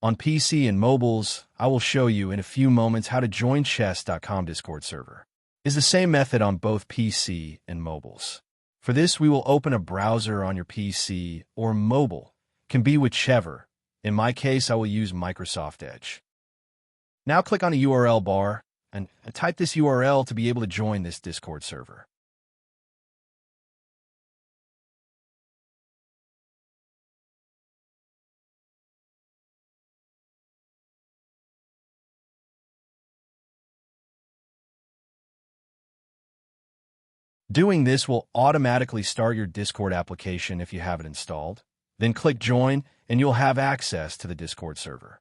On PC and mobiles, I will show you in a few moments how to join chess.com Discord server. It's the same method on both PC and mobiles. For this, we will open a browser on your PC or mobile. Can be whichever. In my case, I will use Microsoft Edge. Now click on the URL bar and type this URL to be able to join this Discord server. Doing this will automatically start your Discord application if you have it installed. Then click Join, and you'll have access to the Discord server.